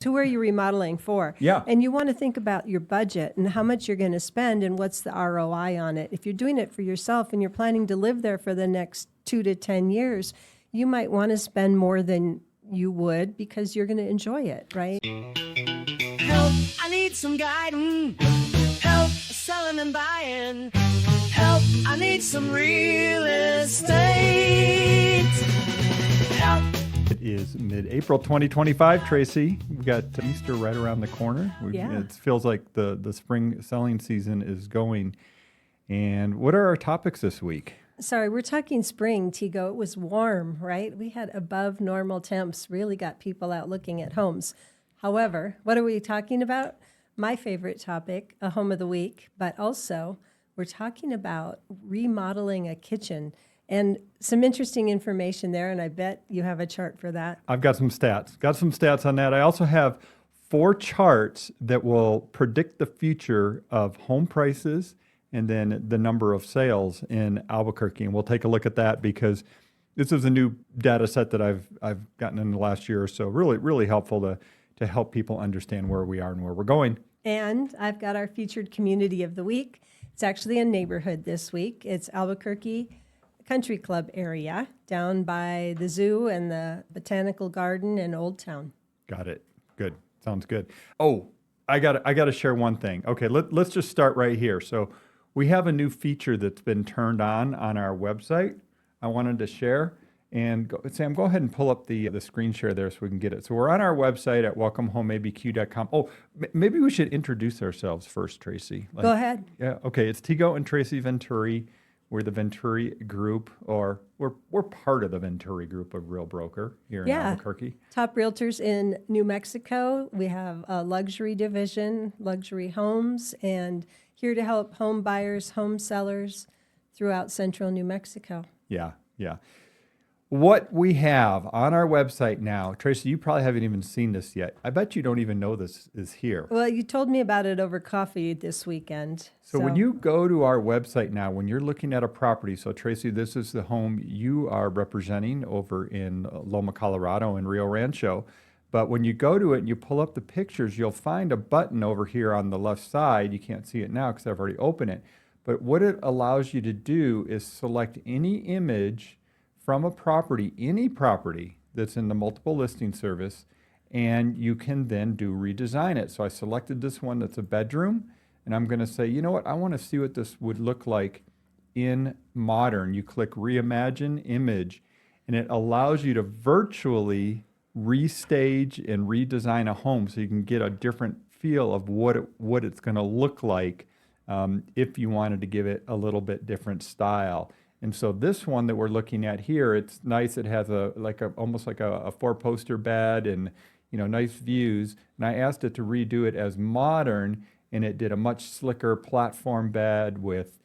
to where you're remodeling for. Yeah. And you want to think about your budget and how much you're going to spend and what's the ROI on it. If you're doing it for yourself and you're planning to live there for the next 2 to 10 years, you might want to spend more than you would because you're going to enjoy it, right? Help, I need some guidance. Help, selling and buying. Help, I need some real estate. Help. It is mid-April 2025, Tracy. We've got Easter right around the corner. It feels like the spring selling season is going. And what are our topics this week? Sorry, we're talking spring, Tigo. It was warm, right? We had above normal temps, really got people out looking at homes. However, what are we talking about? My favorite topic, a home of the week, but also we're talking about remodeling a kitchen and some interesting information there, and I bet you have a chart for that. I've got some stats on that. I also have 4 charts that will predict the future of home prices and then the number of sales in Albuquerque. And we'll take a look at that because this is a new data set that I've gotten in the last year or so. Really, really helpful to help people understand where we are and where we're going. And I've got our featured community of the week. It's actually a neighborhood this week. It's Albuquerque Country Club area down by the zoo and the botanical garden in Old Town. Got it. Good. Sounds good. Oh, I got to share one thing. Okay, let's just start right here. So we have a new feature that's been turned on our website. I wanted to share. And Sam, go ahead and pull up the screen share there so we can get it. So we're on our website at welcomehomeabq.com. Oh, maybe we should introduce ourselves first, Tracy. Go ahead. Yeah. Okay. It's Tigo and Tracy Venturi. We're the Venturi group, or we're part of the Venturi group of Real Broker here in Albuquerque. Top realtors in New Mexico. We have a luxury division, luxury homes, and here to help home buyers, home sellers throughout central New Mexico. Yeah. What we have on our website now, Tracy, you probably haven't even seen this yet. I bet you don't even know this is here. Well, you told me about it over coffee this weekend. So when you go to our website now, when you're looking at a property, so Tracy, this is the home you are representing over in Loma, Colorado in Rio Rancho. But when you go to it and you pull up the pictures, you'll find a button over here on the left side. You can't see it now because I've already opened it. But what it allows you to do is select any image from a property, any property that's in the multiple listing service, and you can then redesign it. So I selected this one that's a bedroom, and I'm going to say, you know what, I want to see what this would look like in modern. You click Reimagine Image, and it allows you to virtually restage and redesign a home so you can get a different feel of what it's going to look like if you wanted to give it a little bit different style. And so this one that we're looking at here, it's nice. It has almost like a 4-poster bed and nice views. And I asked it to redo it as modern, and it did a much slicker platform bed with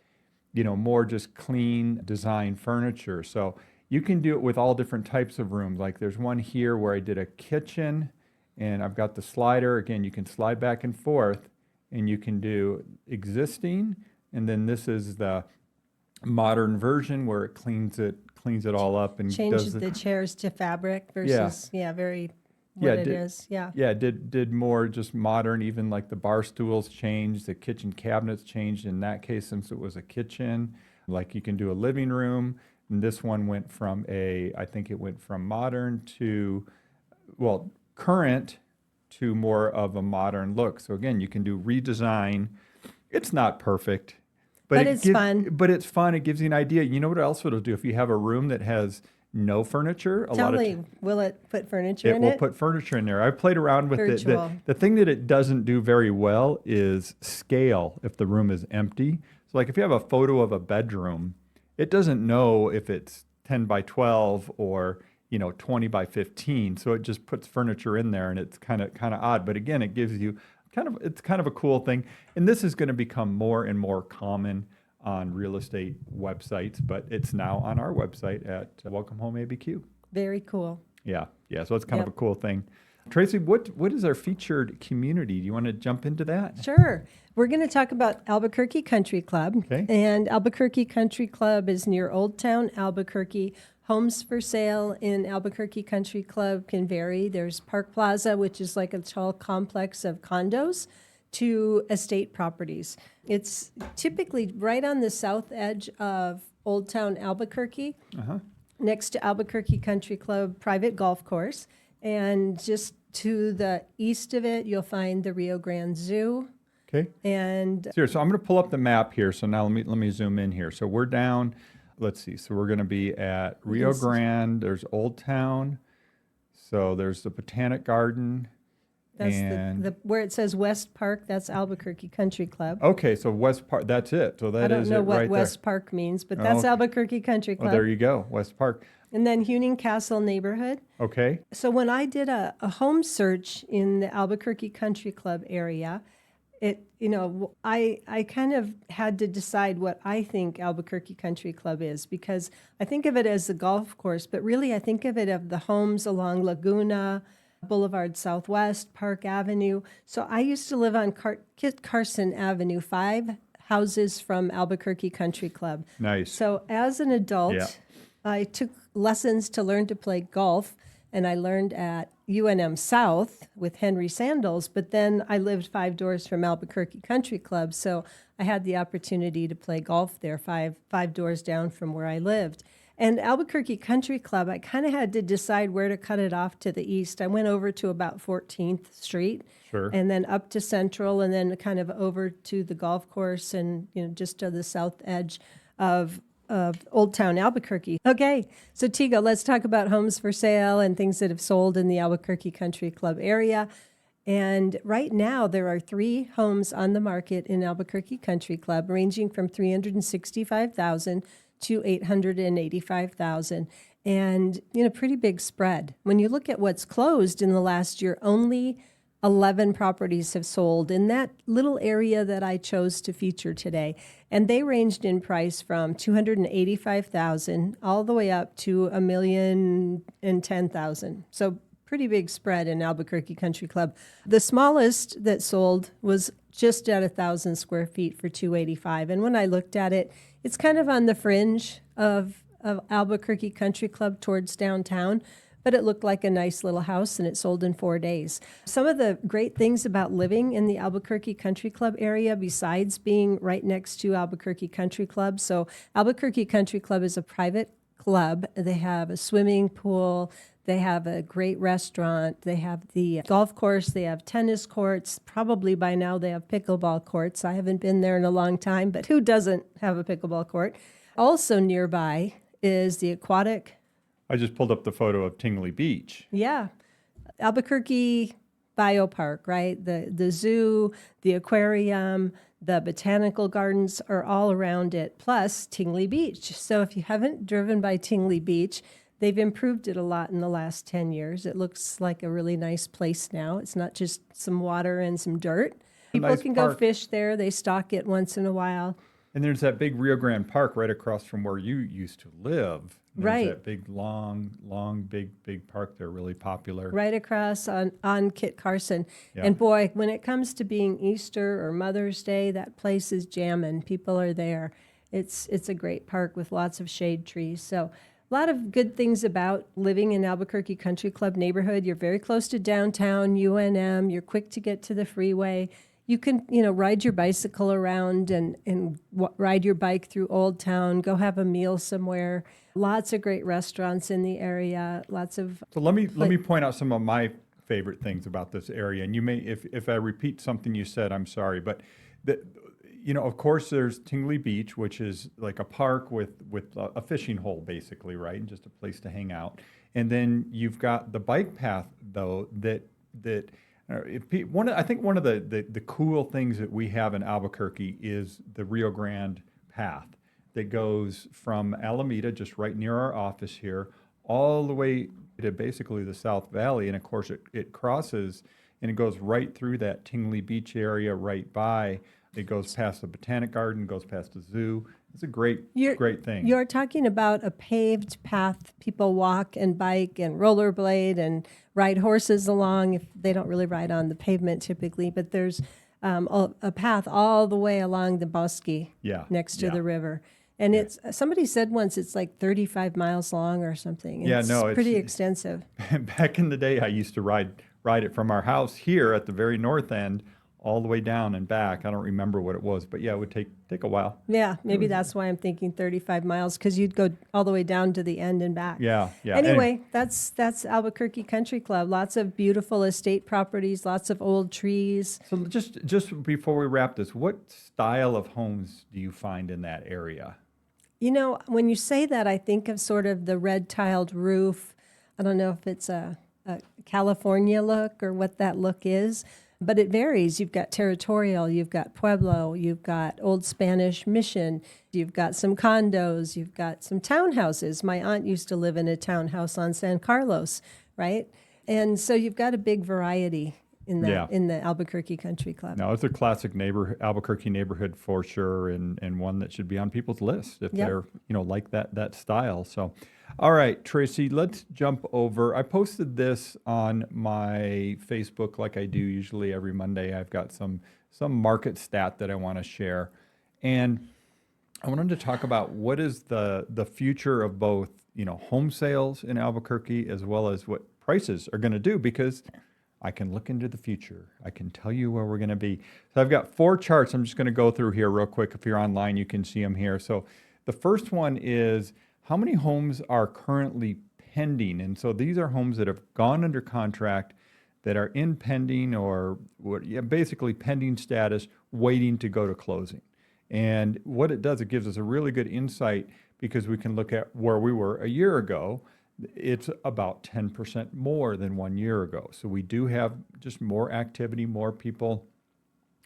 more just clean design furniture. So you can do it with all different types of rooms. Like there's one here where I did a kitchen, and I've got the slider. Again, you can slide back and forth, and you can do existing, and then this is the modern version where it cleans it all up and changes the chairs to fabric versus did more just modern. Even like the bar stools changed, the kitchen cabinets changed in that case since it was a kitchen. Like you can do a living room, and this one went from modern to current to more of a modern look. So again, you can do redesign. It's not perfect. But it's fun. But it's fun. It gives you an idea. You know what else it'll do? If you have a room that has no furniture, will it put furniture in it? It will put furniture in there. I've played around with it. The thing that it doesn't do very well is scale if the room is empty. So like if you have a photo of a bedroom, it doesn't know if it's 10 by 12 or 20 by 15. So it just puts furniture in there, and it's kind of odd. But again, it gives you it's kind of a cool thing. And this is going to become more and more common on real estate websites, but it's now on our website at Welcome Home ABQ. Very cool. Yeah. So it's kind of a cool thing. Tracy, what is our featured community? Do you want to jump into that? Sure. We're going to talk about Albuquerque Country Club. Okay. And Albuquerque Country Club is near Old Town Albuquerque. Homes for sale in Albuquerque Country Club can vary. There's Park Plaza, which is like a tall complex of condos, to estate properties. It's typically right on the south edge of Old Town Albuquerque, next to Albuquerque Country Club private golf course. And just to the east of it, you'll find the Rio Grande Zoo. Okay. And Here, so I'm going to pull up the map here. So now let me zoom in here. So we're down. Let's see. So we're going to be at Rio Grande. There's Old Town. So there's the Botanic Garden. that's and the where it says West Park, that's Albuquerque Country Club. okay, so West Park. That's it. So I that don't is know it what right West Park means, but that's okay. Albuquerque Country there. Club. Oh, there you go, West Park. And then Huning Castle neighborhood. Okay. So when I did a home search in the Albuquerque Country Club area, I kind of had to decide what I think Albuquerque Country Club is, because I think of it as a golf course, but really I think of it of the homes along Laguna, Boulevard Southwest, Park Avenue. So I used to live on Kit Carson Avenue, 5 houses from Albuquerque Country Club. Nice. So as an adult, Yeah. I took lessons to learn to play golf, and I learned at UNM South with Henry Sandals, but then I lived 5 doors from Albuquerque Country Club, so I had the opportunity to play golf there, five doors down from where I lived. And Albuquerque Country Club, I kind of had to decide where to cut it off to the east. I went over to about 14th Street, Sure. and then up to Central, and then kind of over to the golf course, and just to the south edge of Old Town Albuquerque. Okay, so Tigo, let's talk about homes for sale and things that have sold in the Albuquerque Country Club area. And right now, there are 3 homes on the market in Albuquerque Country Club, ranging from $365,000 to $885,000, and pretty big spread. When you look at what's closed in the last year, only 11 properties have sold in that little area that I chose to feature today. And they ranged in price from $285,000 all the way up to $1,010,000. So pretty big spread in Albuquerque Country Club. The smallest that sold was just at 1,000 square feet for $285,000. And when I looked at it, it's kind of on the fringe of Albuquerque Country Club towards downtown, but it looked like a nice little house, and it sold in 4 days. Some of the great things about living in the Albuquerque Country Club area, besides being right next to Albuquerque Country Club, so Albuquerque Country Club is a private club. They have a swimming pool, they have a great restaurant, they have the golf course, they have tennis courts. Probably by now they have pickleball courts. I haven't been there in a long time, but who doesn't have a pickleball court? Also nearby is the aquatic. I just pulled up the photo of Tingley Beach. Yeah. Albuquerque Biopark, right? The zoo, the aquarium, the botanical gardens are all around it, plus Tingley Beach. So if you haven't driven by Tingley Beach, they've improved it a lot in the last 10 years. It looks like a really nice place now. It's not just some water and some dirt. People nice can park. go fish there. They stock it once in a while. And there's that big Rio Grande Park right across from where you used to live. There's Right. that big, long, big park there, really popular. Right across on Kit Carson. Yeah. And boy, when it comes to being Easter or Mother's Day, that place is jamming. People are there. It's a great park with lots of shade trees. So a lot of good things about living in Albuquerque Country Club neighborhood. You're very close to downtown UNM. You're quick to get to the freeway. You can, ride your bicycle around and ride your bike through Old Town, go have a meal somewhere. Lots of great restaurants in the area, lots of... So let me point out some of my favorite things about this area. And you may, if I repeat something you said, I'm sorry. But, of course, there's Tingley Beach, which is like a park with a fishing hole, basically, right? And just a place to hang out. And then you've got the bike path, though, that I think one of the cool things that we have in Albuquerque is the Rio Grande path that goes from Alameda, just right near our office here, all the way to basically the South Valley. And of course, it crosses and it goes right through that Tingley Beach area right by. It goes past the Botanic Garden, goes past the zoo, It's a great, You're, great thing. You're talking about a paved path people walk and bike and rollerblade and ride horses along. If they don't really ride on the pavement typically, but there's a path all the way along the bosque Yeah, next to yeah. the river. And it's somebody said once it's like 35 miles long or something. Yeah, It's no, pretty it's- extensive. Back in the day, I used to ride it from our house here at the very north end all the way down and back. I don't remember what it was, but yeah, it would take a while. Yeah, maybe that's why I'm thinking 35 miles, because you'd go all the way down to the end and back. Yeah, yeah. Anyway, that's Albuquerque Country Club. Lots of beautiful estate properties, lots of old trees. So just before we wrap this, what style of homes do you find in that area? You know, when you say that, I think of sort of the red tiled roof. I don't know if it's a California look or what that look is, but it varies. You've got territorial, you've got Pueblo, you've got old Spanish mission, you've got some condos, you've got some townhouses. My aunt used to live in a townhouse on San Carlos, right? And so you've got a big variety in the Albuquerque Country Club. No, it's a classic Albuquerque neighborhood for sure, and one that should be on people's list if Yep. they're like that style. So, all right, Tracy, let's jump over. I posted this on my Facebook like I do usually every Monday. I've got some market stat that I want to share, and I wanted to talk about what is the future of both home sales in Albuquerque as well as what prices are going to do, because I can look into the future. I can tell you where we're going to be. So I've got 4 charts I'm just going to go through here real quick. If you're online, you can see them here. So the first one is how many homes are currently pending. And so these are homes that have gone under contract, that are in pending or basically pending status, waiting to go to closing. And what it does, it gives us a really good insight, because we can look at where we were a year ago. It's about 10% more than 1 year ago. So we do have just more activity, more people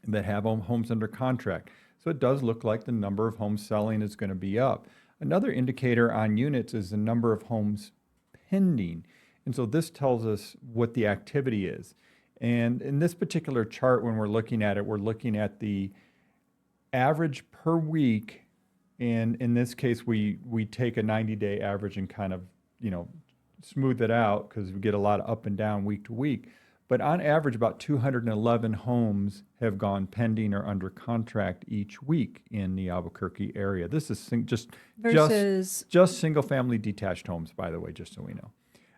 that have homes under contract. So it does look like the number of homes selling is going to be up. Another indicator on units is the number of homes pending. And so this tells us what the activity is. And in this particular chart, when we're looking at it, we're looking at the average per week. And in this case, we take a 90-day average and kind of smooth it out, because we get a lot of up and down week to week. But on average, about 211 homes have gone pending or under contract each week in the Albuquerque area. This is just single-family detached homes, by the way, just so we know,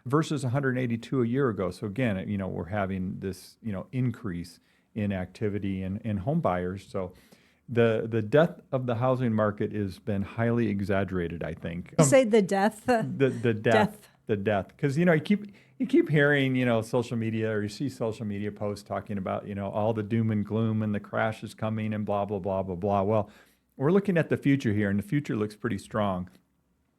versus 182 a year ago. So again, we're having this increase in activity and home buyers. So the death of the housing market has been highly exaggerated, I think. You say the death? The death, because you keep hearing social media, or you see social media posts talking about all the doom and gloom and the crash is coming and blah blah blah blah blah. Well, we're looking at the future here, and the future looks pretty strong.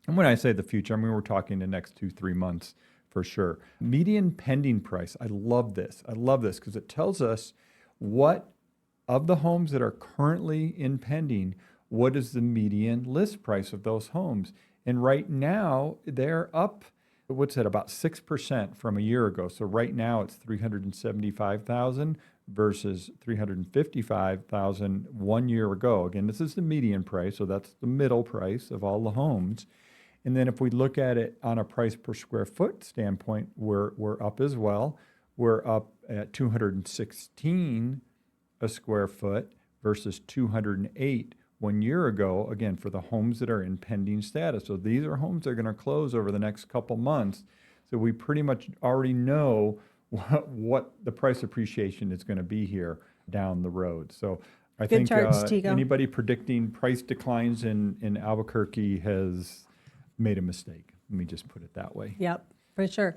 And when I say the future, I mean we're talking the next 2-3 months for sure. Median pending price. I love this because it tells us what of the homes that are currently in pending, what is the median list price of those homes? And right now they're up, what's that, about 6% from a year ago. So right now it's $375,000 versus $355,000 1 year ago. Again, this is the median price, so that's the middle price of all the homes. And then if we look at it on a price per square foot standpoint, we're up as well. We're up at $216 a square foot versus $208 1 year ago, again, for the homes that are in pending status. So these are homes that are going to close over the next couple months. So we pretty much already know what the price appreciation is going to be here down the road. So I Good think charts, Tigo. anybody predicting price declines in Albuquerque has made a mistake. Let me just put it that way. Yep, for sure.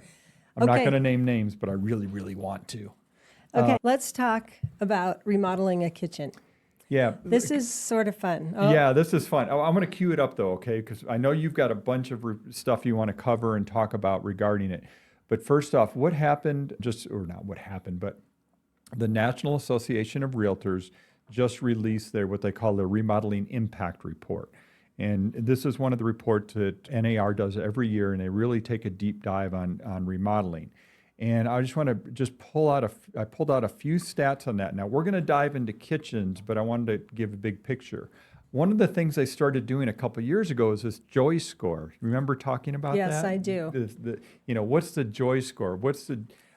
I'm not going to name names, but I really, really want to. Okay, let's talk about remodeling a kitchen. Yeah. This is sort of fun. Yeah, this is fun. I'm going to cue it up, though, okay? Because I know you've got a bunch of stuff you want to cover and talk about regarding it. But first off, what happened, but the National Association of Realtors just released what they call the Remodeling Impact Report. And this is one of the reports that NAR does every year, and they really take a deep dive on remodeling. And I just want to I pulled out a few stats on that. Now, we're going to dive into kitchens, but I wanted to give a big picture. One of the things I started doing a couple years ago is this joy score. Remember talking about that? Yes, I do. What's the joy score?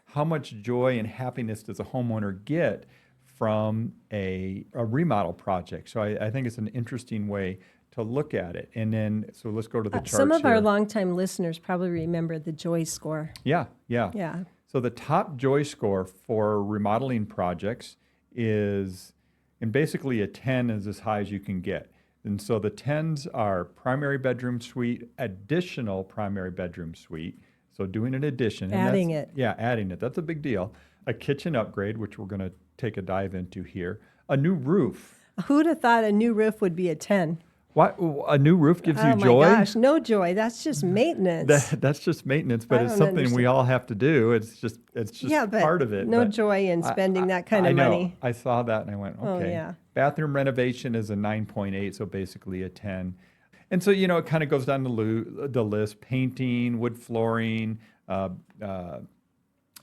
How much joy and happiness does a homeowner get from a remodel project? So I think it's an interesting way to look at it. And then, so let's go to the charts Some of our here. longtime listeners probably remember the joy score. Yeah. Yeah. So the top joy score for remodeling projects is, and basically a 10 is as high as you can get. And so the 10s are primary bedroom suite, additional primary bedroom suite. So doing an addition. and Adding that's- it. Yeah, adding it. That's a big deal. A kitchen upgrade, which we're going to take a dive into here. A new roof. Who'd have thought a new roof would be a 10? What? A new roof gives you Oh joy? my gosh, no joy. That's just maintenance. That's just maintenance, but I it's don't something we understand. all have to do. It's just Yeah, but part of it. no but joy in spending that kind I of know. money. I saw that and I went, Oh, okay. yeah. Bathroom renovation is a 9.8, so basically a 10. And so, it kind of goes down the list: painting, wood flooring,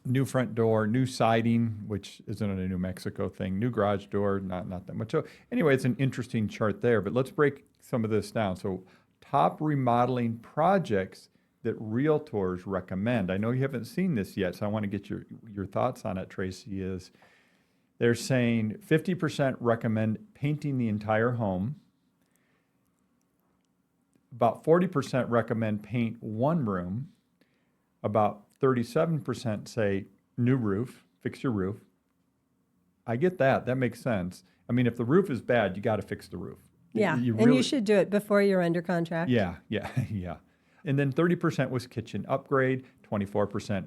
new front door, new siding, which isn't a New Mexico thing, new garage door, not that much. So anyway, it's an interesting chart there, but let's break some of this down. So top remodeling projects that realtors recommend. I know you haven't seen this yet, so I want to get your thoughts on it, Tracy. Is they're saying 50% recommend painting the entire home. About 40% recommend paint one room. About 37% say new roof, fix your roof. I get that. That makes sense. I mean, if the roof is bad, you got to fix the roof. Yeah, You and you should do it before you're under contract. Yeah. And then 30% was kitchen upgrade, 24%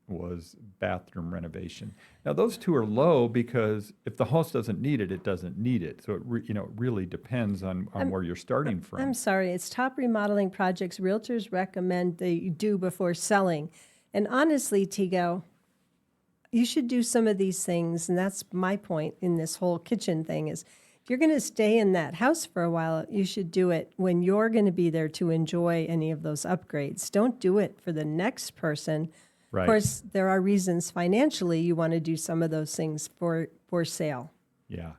was bathroom renovation. Now, those two are low because if the house doesn't need it, it doesn't need it. So it really depends on where you're starting from. I'm sorry, it's top remodeling projects realtors recommend that you do before selling. And honestly, Tigo, you should do some of these things, and that's my point in this whole kitchen thing is if you're going to stay in that house for a while, you should do it when you're going to be there to enjoy any of those upgrades. Don't do it for the next person. Right. Of course, there are reasons financially you want to do some of those things for sale. Yeah.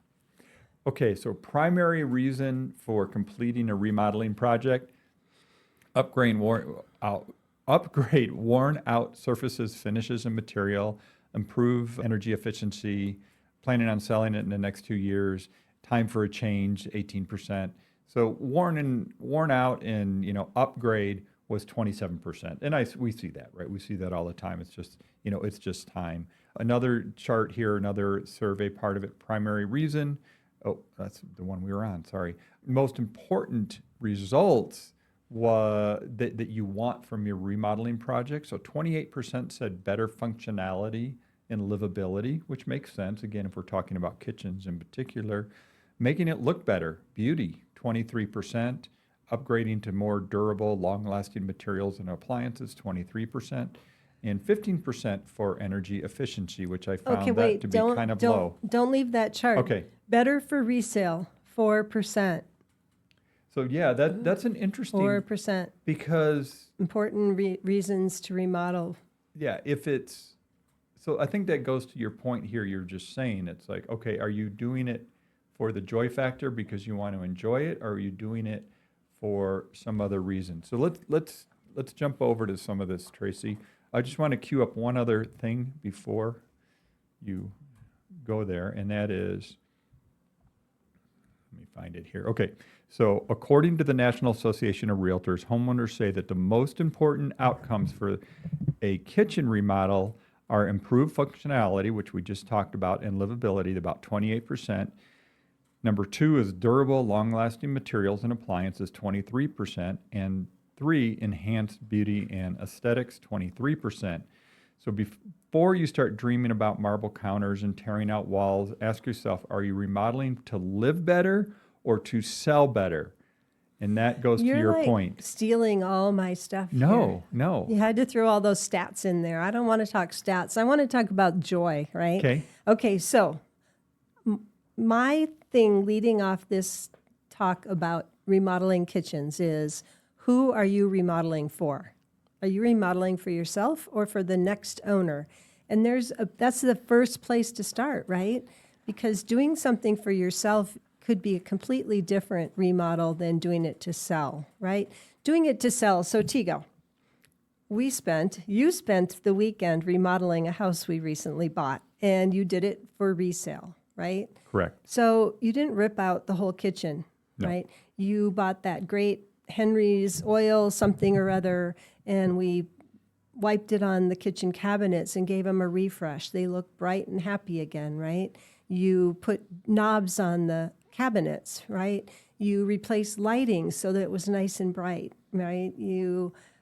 Okay, so primary reason for completing a remodeling project, upgrade worn out surfaces, finishes, and material, improve energy efficiency, planning on selling it in the next 2 years, time for a change, 18%. So worn out and upgrade was 27%. And we see that, right? We see that all the time. It's just, it's just time. Another chart here, another survey part of it, primary reason. Oh, that's the one we were on, sorry. Most important results that you want from your remodeling project. So 28% said better functionality and livability, which makes sense. Again, if we're talking about kitchens in particular, making it look better, beauty, 23%, upgrading to more durable, long-lasting materials and appliances, 23%, and 15% for energy efficiency, which I found to be kind of low. Don't leave that chart. Okay. Better for resale, 4%. So yeah, that's an interesting 4%. because Important reasons to remodel. yeah, so I think that goes to your point here. You're just saying it's like, okay, are you doing it for the joy factor because you want to enjoy it, or are you doing it for some other reason? So let's jump over to some of this, Tracy. I just want to cue up one other thing before you go there, and that is, let me find it here. Okay, so according to the National Association of Realtors, homeowners say that the most important outcomes for a kitchen remodel are improved functionality, which we just talked about, and livability, about 28%. Number 2 is durable, long-lasting materials and appliances, 23%. And 3, enhanced beauty and aesthetics, 23%. So before you start dreaming about marble counters and tearing out walls, ask yourself, are you remodeling to live better or to sell better? And that goes to your You're point. stealing all my stuff here. No. You had to throw all those stats in there. I don't want to talk stats. I want to talk about joy, right? Okay. Okay, so my thing leading off this talk about remodeling kitchens is, who are you remodeling for? Are you remodeling for yourself or for the next owner? And that's the first place to start, right? Because doing something for yourself could be a completely different remodel than doing it to sell, right? Doing it to sell. So Tigo, you spent the weekend remodeling a house we recently bought, and you did it for resale, right? Correct. So you didn't rip out the whole kitchen, No. right? You bought that great Henry's oil something or other, and we wiped it on the kitchen cabinets and gave them a refresh. They look bright and happy again, right? You put knobs on the cabinets, right? You replaced lighting so that it was nice and bright, right?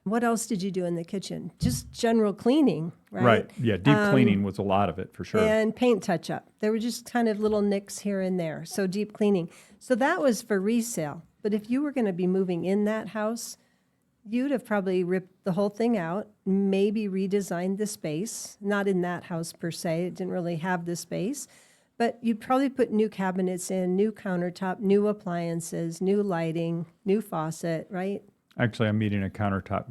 What else did you do in the kitchen? Just general cleaning, right? Right. Yeah. Deep cleaning was a lot of it for sure. And paint touch up. There were just kind of little nicks here and there. So deep cleaning. So that was for resale. But if you were going to be moving in that house, you'd have probably ripped the whole thing out, maybe redesigned the space. Not in that house per se. It didn't really have the space. But you'd probably put new cabinets in, new countertop, new appliances, new lighting, new faucet, right? Actually, I'm meeting a countertop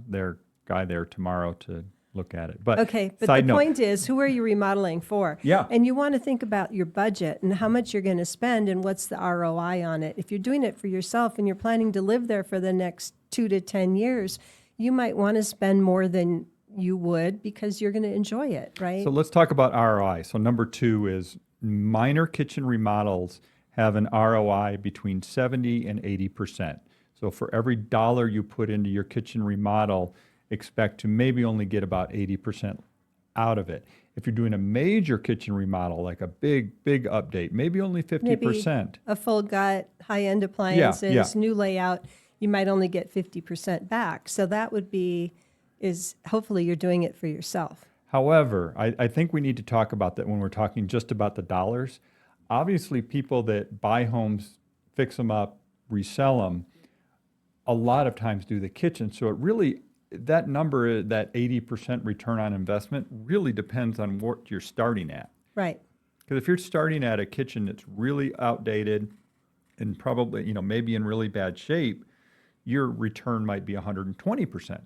guy there tomorrow to look at it. But Okay, but side the note, point is, who are you remodeling for? Yeah. And you want to think about your budget and how much you're going to spend and what's the ROI on it. If you're doing it for yourself and you're planning to live there for the next 2 to 10 years, you might want to spend more than you would because you're going to enjoy it, right? So let's talk about ROI. So number 2 is minor kitchen remodels have an ROI between 70 and 80%. So for every dollar you put into your kitchen remodel, expect to maybe only get about 80% out of it. If you're doing a major kitchen remodel, like a big update, maybe only 50%. Maybe a full gut, high-end appliances, yeah. new layout, you might only get 50% back. So that would hopefully you're doing it for yourself. However, I think we need to talk about that when we're talking just about the dollars. Obviously, people that buy homes, fix them up, resell them, a lot of times do the kitchen. So it really, that number, that 80% return on investment really depends on what you're starting at. Right. Because if you're starting at a kitchen that's really outdated and probably, maybe in really bad shape, your return might be 120%.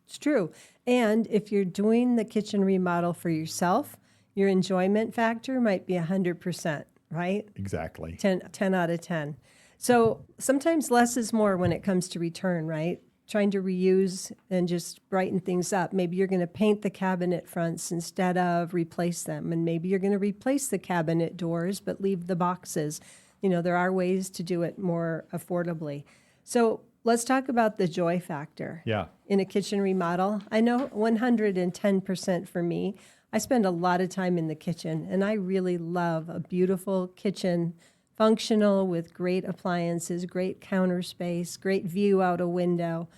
It's true. And if you're doing the kitchen remodel for yourself, your enjoyment factor might be 100%, right? Exactly. 10 out of 10. So sometimes less is more when it comes to return, right? Trying to reuse and just brighten things up. Maybe you're going to paint the cabinet fronts instead of replace them. And maybe you're going to replace the cabinet doors, but leave the boxes. There are ways to do it more affordably. So let's talk about the joy factor. Yeah. In a kitchen remodel. I know 110% for me. I spend a lot of time in the kitchen, and I really love a beautiful kitchen, functional with great appliances, great counter space, great view out a window.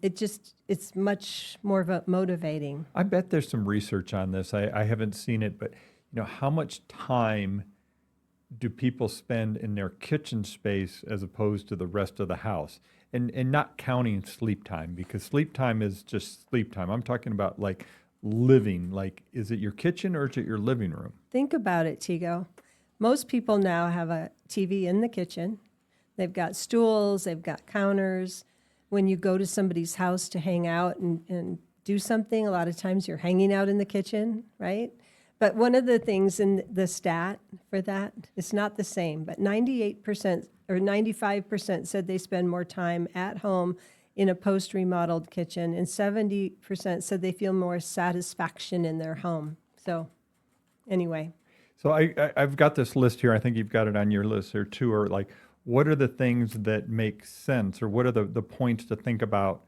It's much more motivating. I bet there's some research on this. I haven't seen it, but how much time do people spend in their kitchen space as opposed to the rest of the house? And not counting sleep time, because sleep time is just sleep time. I'm talking about like living. Like, is it your kitchen or is it your living room? Think about it, Tigo. Most people now have a TV in the kitchen. They've got stools, they've got counters. When you go to somebody's house to hang out and do something, a lot of times you're hanging out in the kitchen, right? But one of the things in the stat for that, it's not the same, but 98% or 95% said they spend more time at home in a post-remodeled kitchen, and 70% said they feel more satisfaction in their home. So anyway. So I've got this list here. I think you've got it on your list there too. Or like, what are the things that make sense, or what are the points to think about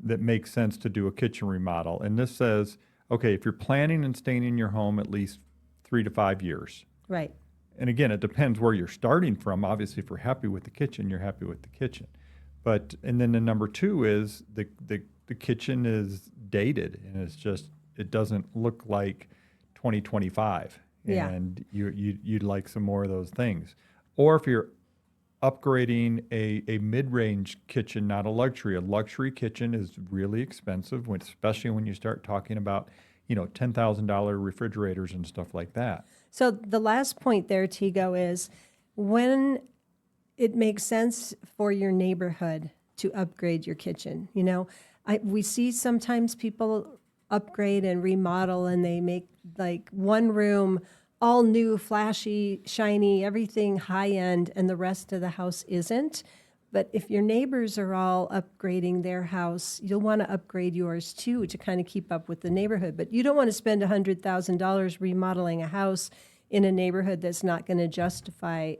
that make sense to do a kitchen remodel? And this says, okay, if you're planning and staying in your home at least 3 to 5 years. Right. And again, it depends where you're starting from. Obviously, if you're happy with the kitchen, you're happy with the kitchen. And then the number 2 is the kitchen is dated, and it doesn't look like 2025. Yeah. And you'd like some more of those things. Or if you're upgrading a mid-range kitchen, not a luxury. A luxury kitchen is really expensive, especially when you start talking about, $10,000 refrigerators and stuff like that. So the last point there, Tigo, is when it makes sense for your neighborhood to upgrade your kitchen. We see sometimes people upgrade and remodel, and they make like one room all new, flashy, shiny, everything high end, and the rest of the house isn't. But if your neighbors are all upgrading their house, you'll want to upgrade yours too to kind of keep up with the neighborhood. But you don't want to spend $100,000 remodeling a house in a neighborhood that's not going to justify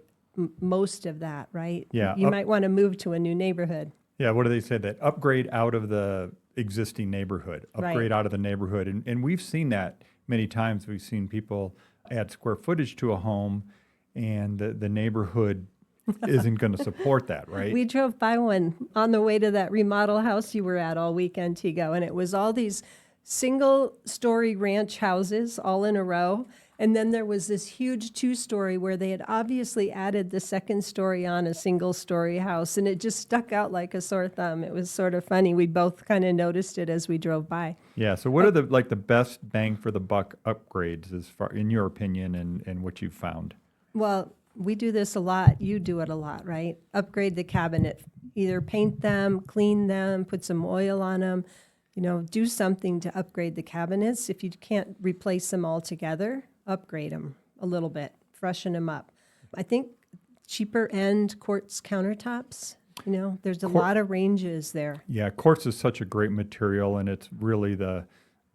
most of that, right? Yeah, You might want to move to a new neighborhood. Yeah, what do they say? That upgrade out of the existing neighborhood, upgrade Right. out of the neighborhood. And we've seen that many times. We've seen people add square footage to a home, and the neighborhood isn't going to support that, right? We drove by one on the way to that remodel house you were at all weekend, Tigo, and it was all these single-story ranch houses all in a row. And then there was this huge two-story where they had obviously added the second story on a single-story house, and it just stuck out like a sore thumb. It was sort of funny. We both kind of noticed it as we drove by. Yeah. So what are the best bang for the buck upgrades as far in your opinion and what you've found? Well, we do this a lot. You do it a lot, right? Upgrade the cabinet. Either paint them, clean them, put some oil on them, do something to upgrade the cabinets. If you can't replace them altogether, upgrade them a little bit, freshen them up. I think cheaper end quartz countertops, there's a lot of ranges there. Yeah, quartz is such a great material, and it's really the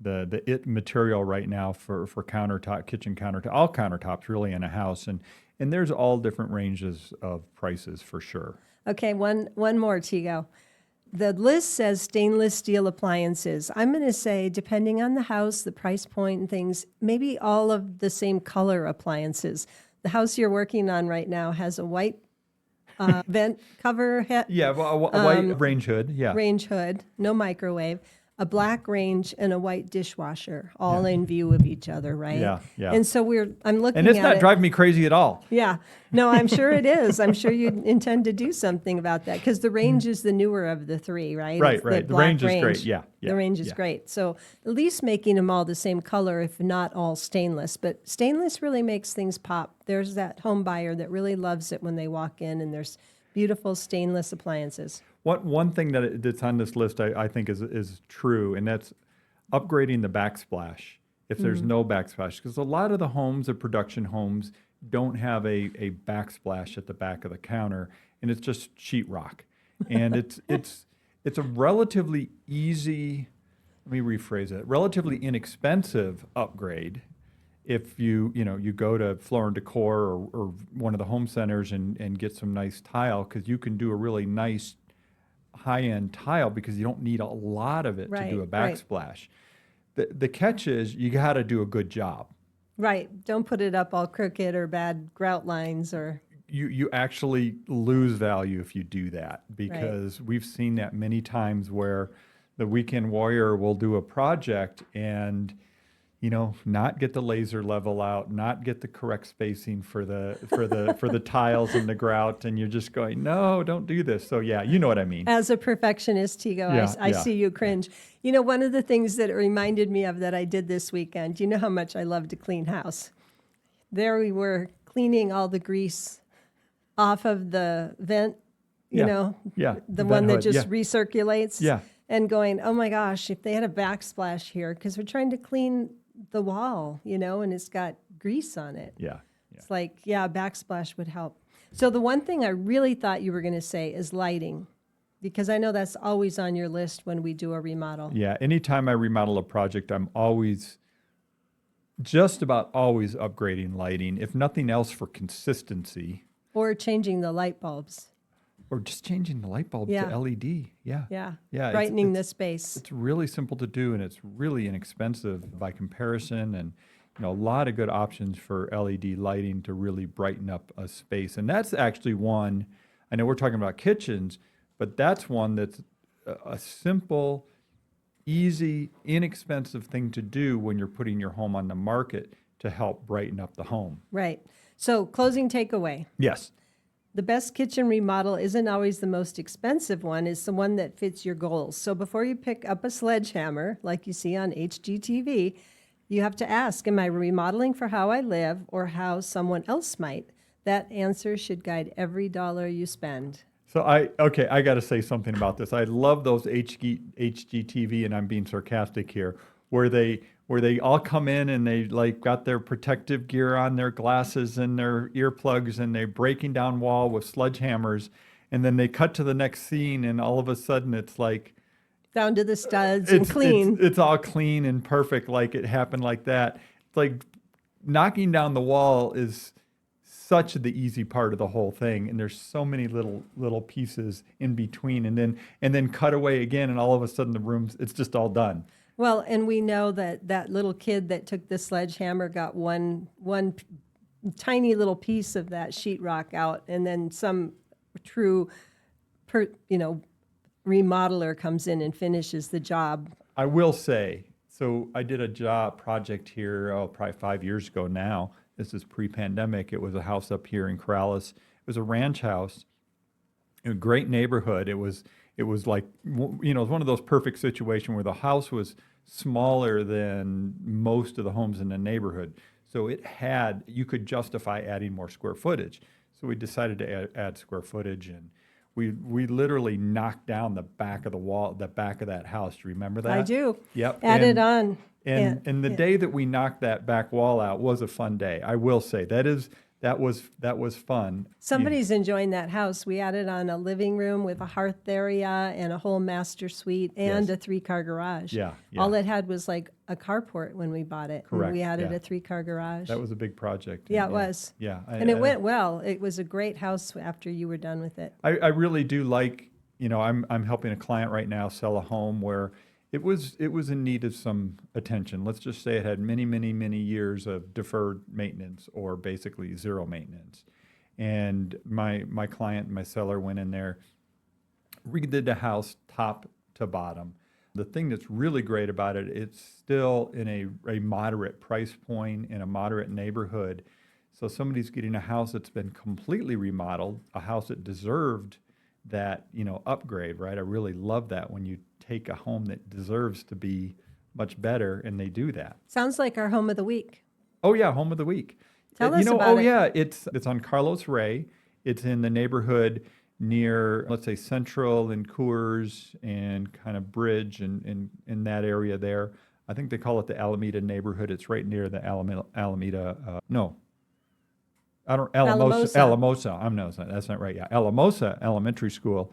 it material right now for countertop, kitchen countertop, all countertops really in a house, and there's all different ranges of prices for sure. Okay, one more, Tigo. The list says stainless steel appliances. I'm going to say, depending on the house, the price point and things, maybe all of the same color appliances. The house you're working on right now has a white vent cover Yeah, well, a white range hood. Yeah, range hood, no microwave, a black range, and a white dishwasher, all in view of each other, right? Yeah, yeah. And so I'm looking and it's at not it. driving me crazy at all. Yeah. No, I'm sure it is. I'm sure you intend to do something about that because the range is the newer of the three, right? Right, It's right. The black range is great. Yeah, yeah, The range is yeah. great. So at least making them all the same color, if not all stainless. But stainless really makes things pop. There's that home buyer that really loves it when they walk in and there's beautiful stainless appliances. One thing that's on this list I think is true, and that's upgrading the backsplash if there's no backsplash, because a lot of the homes, the production homes, don't have a backsplash at the back of the counter, and it's just sheetrock, and it's a relatively easy, let me rephrase it, relatively inexpensive upgrade if you go to Floor and Decor or one of the home centers and get some nice tile, because you can do a really nice high-end tile because you don't need a lot of it to do a Right, right. backsplash. The catch is you got to do a good job. Right. Don't put it up all crooked or bad grout lines or. You actually lose value if you do that, because we've seen that many times where the weekend warrior will do a project and not get the laser level out, not get the correct spacing for the tiles and the grout, and you're just going, no, don't do this. So yeah, you know what I mean. As a perfectionist, Tigo, Yeah, I yeah. see you cringe. One of the things that it reminded me of that I did this weekend, you know how much I love to clean house. There we were cleaning all the grease off of the vent, Yeah, the vent one that hood, just yeah. recirculates. Yeah. And going, oh my gosh, if they had a backsplash here, because we're trying to clean the wall, and it's got grease on it. Yeah. It's like, yeah, backsplash would help. So the one thing I really thought you were going to say is lighting, because I know that's always on your list when we do a remodel. Yeah, anytime I remodel a project, I'm just about always upgrading lighting, if nothing else for consistency, Or changing the light bulbs. or just changing the light bulb Yeah. to LED. Yeah. Yeah. Yeah, Brightening it's- the space. It's really simple to do, and it's really inexpensive by comparison, and a lot of good options for LED lighting to really brighten up a space. And that's actually one, I know we're talking about kitchens, but that's one that's a simple, easy, inexpensive thing to do when you're putting your home on the market to help brighten up the home. Right. So closing takeaway. Yes. The best kitchen remodel isn't always the most expensive one, it's the one that fits your goals. So before you pick up a sledgehammer, like you see on HGTV, you have to ask, am I remodeling for how I live or how someone else might? That answer should guide every dollar you spend. So I got to say something about this. I love those HGTV, and I'm being sarcastic here, where they where they all come in and they like got their protective gear on, their glasses and their earplugs, and they're breaking down wall with sledgehammers. And then they cut to the next scene, and all of a sudden it's like, Down to the studs and clean. It's all clean and perfect, like it happened like that. It's like knocking down the wall is such the easy part of the whole thing, and there's so many little pieces in between, and then cut away again, and all of a sudden it's just all done. Well, and we know that that little kid that took the sledgehammer got one tiny little piece of that sheetrock out, and then some true, remodeler comes in and finishes the job. I will say, so I did a project here, probably 5 years ago now. This is pre-pandemic. It was a house up here in Corrales. It was a ranch house, a great neighborhood. It was like, it was one of those perfect situations where the house was smaller than most of the homes in the neighborhood. So you could justify adding more square footage. So we decided to add square footage, and we literally knocked down the back of the wall, the back of that house. Do you remember that? I do. Yep. Added on. And the day that we knocked that back wall out was a fun day. I will say that was fun. Somebody's enjoying that house. We added on a living room with a hearth area and a whole master suite and Yes. a 3-car garage. Yeah. All it had was like a carport when we bought it. Correct, And we added yeah. a 3-car garage. That was a big project. Yeah, it was. Yeah. And it went well. It was a great house after you were done with it. I really do like, I'm helping a client right now sell a home where it was in need of some attention. Let's just say it had many, many, many years of deferred maintenance or basically zero maintenance. And my client, my seller went in there, redid the house top to bottom. The thing that's really great about it, it's still in a moderate price point in a moderate neighborhood. So somebody's getting a house that's been completely remodeled, a house that deserved that, upgrade, right? I really love that when you take a home that deserves to be much better and they do that. Sounds like our home of the week. Oh yeah, home of the week. Tell us about it. Yeah, it's on Carlos Ray. It's in the neighborhood near, let's say, Central and Coors and kind of Bridge and in that area there. I think they call it the Alameda neighborhood. It's right near the Alameda. Alamosa. That's not right. Yeah, Alamosa Elementary School.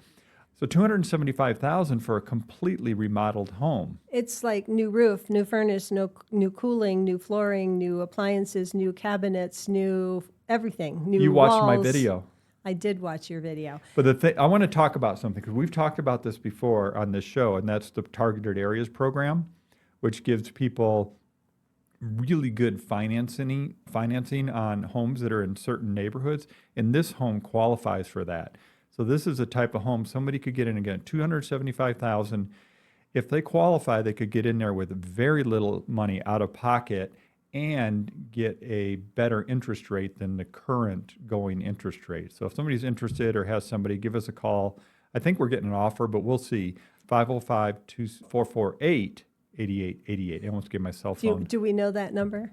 So $275,000 for a completely remodeled home. It's like new roof, new furnace, new cooling, new flooring, new appliances, new cabinets, new everything, new You watched my walls. video. I did watch your video. But I want to talk about something because we've talked about this before on this show, and that's the Targeted Areas Program, which gives people really good financing on homes that are in certain neighborhoods, and this home qualifies for that. So this is a type of home somebody could get in again, $275,000. If they qualify, they could get in there with very little money out of pocket and get a better interest rate than the current going interest rate. So if somebody's interested or has somebody, give us a call. I think we're getting an offer, but we'll see. 505-448-8888. I almost gave my cell phone. Do we know that number?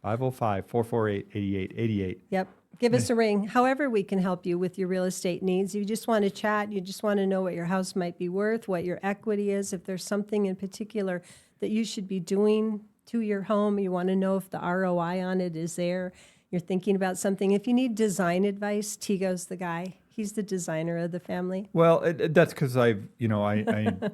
505-448-8888. Yep. Give us a ring. However we can help you with your real estate needs. You just want to chat. You just want to know what your house might be worth, what your equity is. If there's something in particular that you should be doing to your home, you want to know if the ROI on it is there. You're thinking about something. If you need design advice, Tigo's the guy. He's the designer of the family. Well, that's because I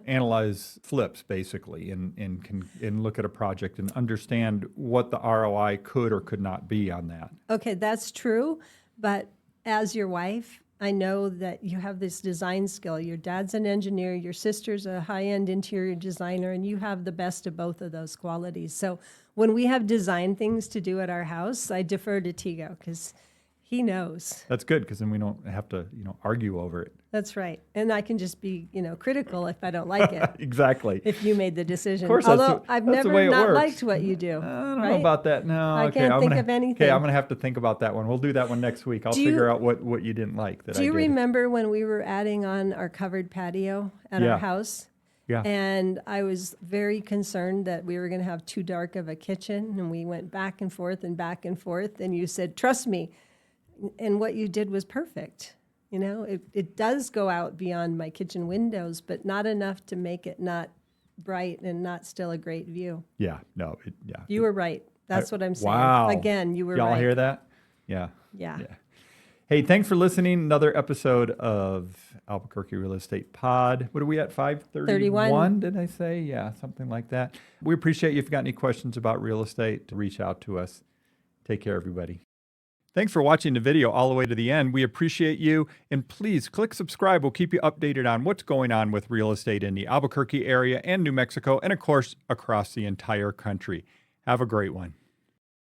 analyze flips basically and can look at a project and understand what the ROI could or could not be on that. Okay, that's true. But as your wife, I know that you have this design skill. Your dad's an engineer, your sister's a high-end interior designer, and you have the best of both of those qualities. So when we have design things to do at our house, I defer to Tigo because he knows. That's good because then we don't have to argue over it. That's right. And I can just be critical if I don't like it. Exactly. If you made the decision. Of course, Although I've that's the way never it not works. liked what you do. I don't right? know about that. No, I okay, can't think of anything. Okay, I'm going to have to think about that one. We'll do that one next week. I'll figure out what you didn't like that I Do you did. remember when we were adding on our covered patio at Yeah. our house? Yeah. And I was very concerned that we were going to have too dark of a kitchen. And we went back and forth and back and forth. And you said, trust me. And what you did was perfect. It does go out beyond my kitchen windows, but not enough to make it not bright and not still a great view. Yeah, no, yeah. You were right. That's what I'm saying. Wow. Again, you were Y'all right. hear that? Yeah. Yeah. Hey, thanks for listening. Another episode of Albuquerque Real Estate Pod. What are we at? 531, did I say? Yeah, something like that. We appreciate you. If you've got any questions about real estate, to reach out to us. Take care, everybody. Thanks for watching the video all the way to the end. We appreciate you. And please click subscribe. We'll keep you updated on what's going on with real estate in the Albuquerque area and New Mexico, and of course, across the entire country. Have a great one.